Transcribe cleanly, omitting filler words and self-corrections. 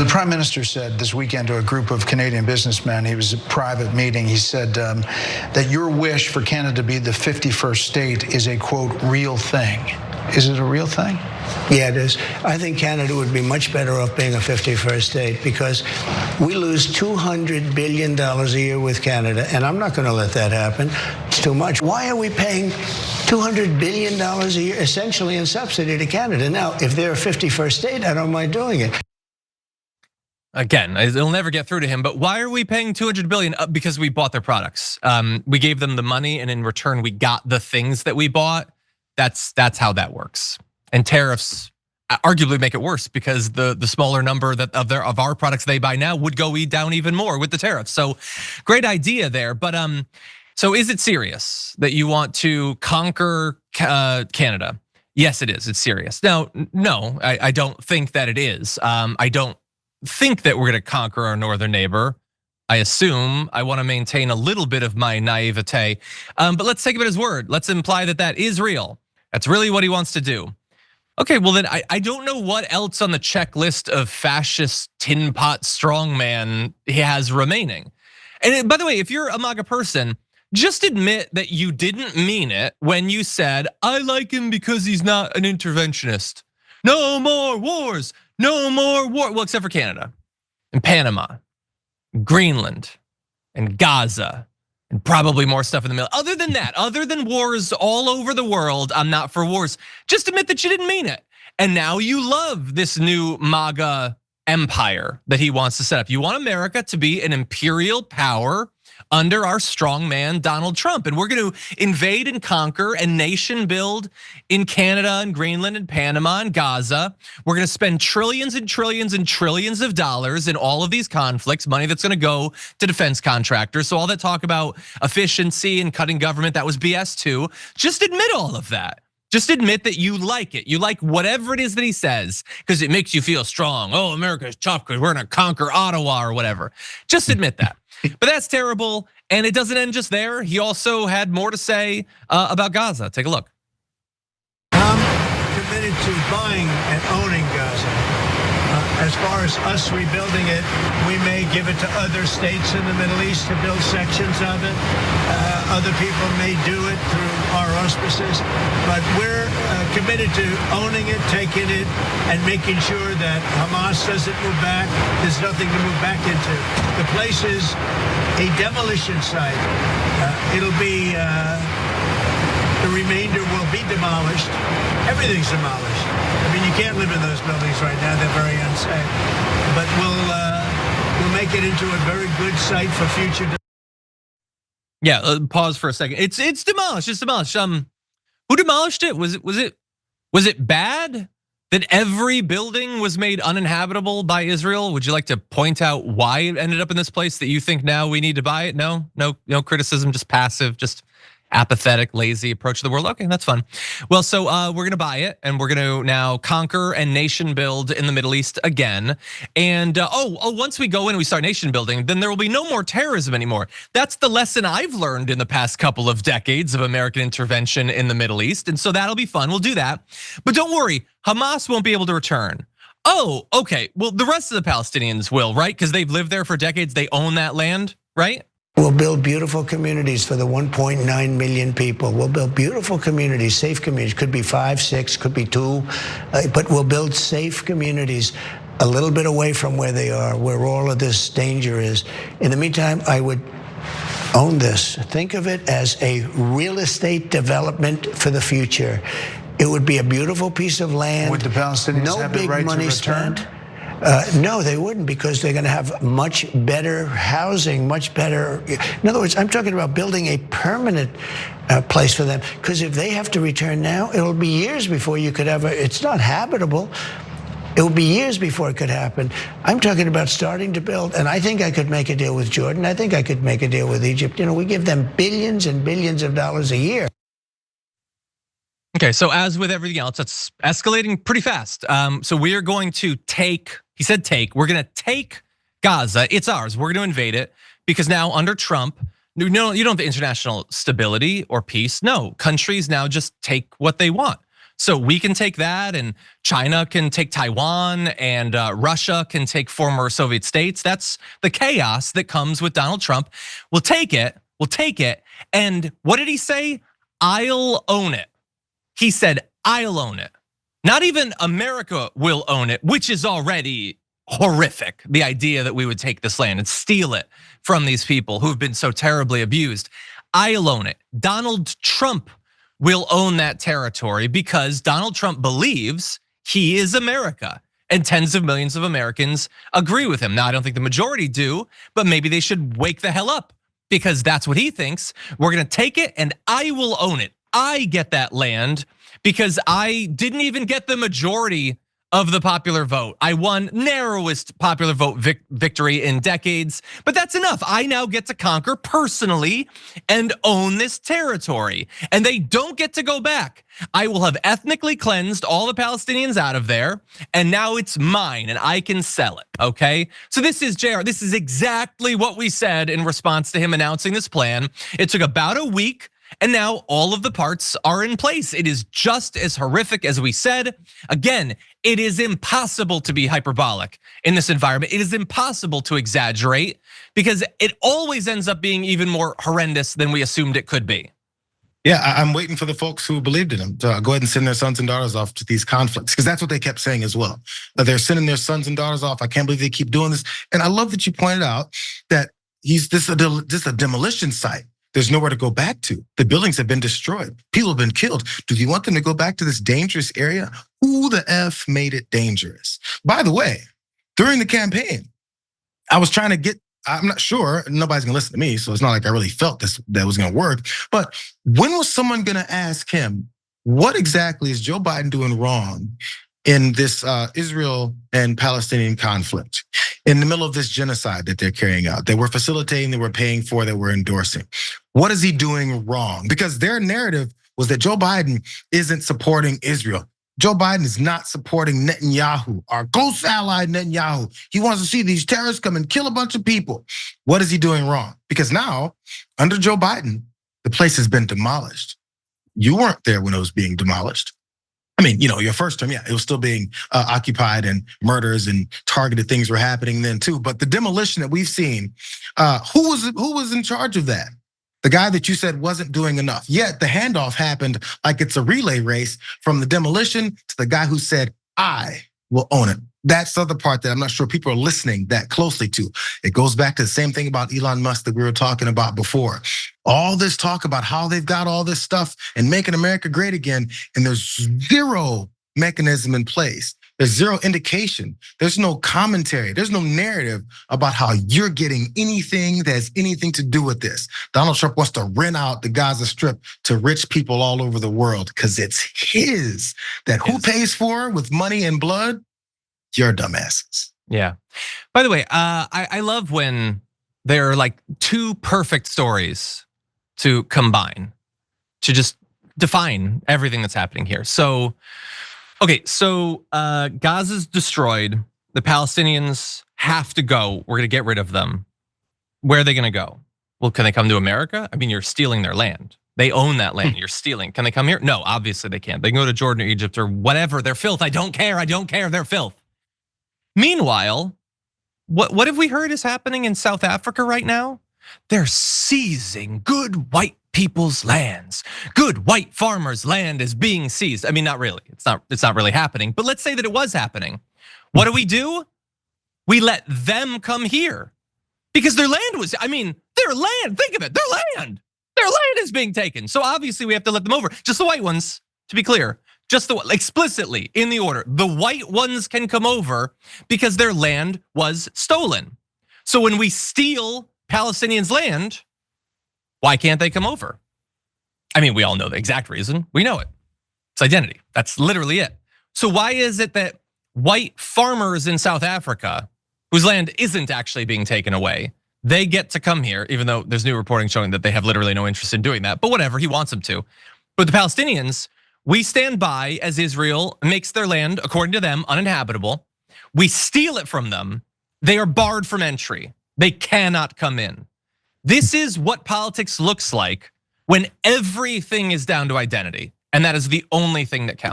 the Prime Minister said this weekend to a group of Canadian businessmen, it was a private meeting, he said that your wish for Canada to be the 51st state is a, quote, real thing. Is it a real thing? Yeah, it is. I think Canada would be much better off being a 51st state because we lose $200 billion a year with Canada, and I'm not going to let that happen. It's too much. Why are we paying $200 billion a year essentially in subsidy to Canada? Now, if they're a 51st state, I don't mind doing it. Again, it'll never get through to him, but why are we paying $200 billion? Because we bought their products. We gave them the money, and in return, we got the things that we bought. That's how that works. And tariffs arguably make it worse because the smaller number of our products they buy now would go down even more with the tariffs. So great idea there, but so is it serious that you want to conquer Canada? Yes, it is. It's serious. Now, no, I don't think that it is. I don't think that we're going to conquer our northern neighbor. I assume I want to maintain a little bit of my naivete, but let's take him at his word. Let's imply that that is real. That's really what he wants to do. Okay, well then I don't know what else on the checklist of fascist tin pot strongman he has remaining. And by the way, if you're a MAGA person, just admit that you didn't mean it when you said, I like him because he's not an interventionist. No more wars, no more war. Well, except for Canada and Panama, Greenland and Gaza. And probably more stuff in the middle. Other than that, other than wars all over the world, I'm not for wars. Just admit that you didn't mean it. And now you love this new MAGA empire that he wants to set up. You want America to be an imperial power under our strong man, Donald Trump. And we're going to invade and conquer and nation build in Canada and Greenland and Panama and Gaza. We're going to spend trillions and trillions and trillions of dollars in all of these conflicts, money that's going to go to defense contractors. So all that talk about efficiency and cutting government, that was BS too. Just admit all of that. Just admit that you like it. You like whatever it is that he says because it makes you feel strong. Oh, America is tough because we're going to conquer Ottawa or whatever. Just admit that. But that's terrible, and it doesn't end just there. He also had more to say about Gaza. Take a look. I'm committed to buying and owning Gaza. As far as us rebuilding it, we may give it to other states in the Middle East to build sections of it. Other people may do it through our auspices, but we're committed to owning it, taking it, and making sure that Hamas doesn't move back. There's nothing to move back into. The place is a demolition site. It'll be, the remainder will be demolished. Everything's demolished. I mean, you can't live in those buildings right now. They're very unsafe. But we'll make it into a very good site for future. Yeah, pause for a second. It's demolished. It's demolished. Who demolished it? Was it bad that every building was made uninhabitable by Israel? Would you like to point out why it ended up in this place that you think now we need to buy it? No criticism, just passive, just apathetic, lazy approach to the world. Okay, that's fun. Well, so we're gonna buy it and we're gonna now conquer and nation build in the Middle East again. And once we go in and we start nation building, then there will be no more terrorism anymore. That's the lesson I've learned in the past couple of decades of American intervention in the Middle East. And so that'll be fun, we'll do that. But don't worry, Hamas won't be able to return. Oh, okay, well the rest of the Palestinians will, right? Because they've lived there for decades, they own that land, right? We'll build beautiful communities for the 1.9 million people. We'll build beautiful communities, safe communities. Could be 5, 6, could be 2, but we'll build safe communities a little bit away from where they are, where all of this danger is. In the meantime, I would own this. Think of it as a real estate development for the future. It would be a beautiful pice of land. Would the Palestinians have the right to return? No, they wouldn't, because they're going to have much better housing, much better. In other words, I'm talking about building a permanent place for them. Because if they have to return now, it'll be years before you could ever. It's not habitable. It will be years before it could happen. I'm talking about starting to build, and I think I could make a deal with Jordan. I think I could make a deal with Egypt. You know, we give them billions and billions of dollars a year. Okay, so as with everything else, it's escalating pretty fast. So we are going to take, he said take, we're gonna take Gaza, it's ours, we're gonna invade it, because now under Trump, you don't have the international stability or peace. No, countries now just take what they want. So we can take that, and China can take Taiwan, and Russia can take former Soviet states. That's the chaos that comes with Donald Trump. We'll take it, and what did he say? I'll own it. He said, I'll own it. Not even America will own it, which is already horrific. The idea that we would take this land and steal it from these people who've been so terribly abused. I'll own it. Donald Trump will own that territory because Donald Trump believes he is America. And tens of millions of Americans agree with him. Now, I don't think the majority do, but maybe they should wake the hell up because that's what he thinks. We're gonna take it and I will own it. I get that land because I didn't even get the majority of the popular vote. I won narrowest popular vote victory in decades, but that's enough. I now get to conquer personally and own this territory, and they don't get to go back. I will have ethnically cleansed all the Palestinians out of there, and now it's mine and I can sell it, okay? So this is JR, this is exactly what we said in response to him announcing this plan. It took about a week, and now all of the parts are in place. It is just as horrific as we said. Again, it is impossible to be hyperbolic in this environment. It is impossible to exaggerate because it always ends up being even more horrendous than we assumed it could be. Yeah, I'm waiting for the folks who believed in him to go ahead and send their sons and daughters off to these conflicts, because that's what they kept saying as well. They're sending their sons and daughters off. I can't believe they keep doing this. And I love that you pointed out that this is a demolition site. There's nowhere to go back to. The buildings have been destroyed. People have been killed. Do you want them to go back to this dangerous area? Who the F made it dangerous? By the way, during the campaign, I was trying to get, I'm not sure, nobody's gonna listen to me, so it's not like I really felt that was gonna work. But when was someone gonna ask him, what exactly is Joe Biden doing wrong in this Israel and Palestinian conflict, in the middle of this genocide that they're carrying out, that we're facilitating, that we're paying for, that we're endorsing? What is he doing wrong? Because their narrative was that Joe Biden isn't supporting Israel. Joe Biden is not supporting Netanyahu, our close ally Netanyahu. He wants to see these terrorists come and kill a bunch of people. What is he doing wrong? Because now, under Joe Biden, the place has been demolished. You weren't there when it was being demolished. I mean, your first term, yeah, it was still being occupied and murders and targeted things were happening then too. But the demolition that we've seen, who was in charge of that? The guy that you said wasn't doing enough. Yet the handoff happened like it's a relay race from the demolition to the guy who said, I will own it. That's the other part that I'm not sure people are listening that closely to. It goes back to the same thing about Elon Musk that we were talking about before. All this talk about how they've got all this stuff and making America great again, and there's zero mechanism in place. There's zero indication. There's no commentary. There's no narrative about how you're getting anything that has anything to do with this. Donald Trump wants to rent out the Gaza Strip to rich people all over the world because it's his. That who pays for with money and blood? Your dumbasses. Yeah. By the way, I love when there are like two perfect stories to combine to just define everything that's happening here. So, okay, so Gaza's destroyed. The Palestinians have to go. We're gonna get rid of them. Where are they gonna go? Well, can they come to America? I mean, you're stealing their land. They own that land, you're stealing. Can they come here? No, obviously they can't. They can go to Jordan or Egypt or whatever. They're filth, I don't care, they're filth. Meanwhile, what have we heard is happening in South Africa right now? They're seizing good white people's lands. Good white farmers' land is being seized. I mean, not really, it's not really happening, but let's say that it was happening. What do? We let them come here because their land was, I mean, their land, think of it, their land is being taken. So obviously we have to let them over. Just the white ones, to be clear. Just explicitly in the order, the white ones can come over because their land was stolen. So when we steal Palestinians' land, why can't they come over? I mean, we all know the exact reason. We know it. It's identity. That's literally it. So why is it that white farmers in South Africa, whose land isn't actually being taken away, they get to come here, even though there's new reporting showing that they have literally no interest in doing that, but whatever, he wants them to. But the Palestinians, we stand by as Israel makes their land, according to them, uninhabitable. We steal it from them. They are barred from entry. They cannot come in. This is what politics looks like when everything is down to identity. And that is the only thing that counts.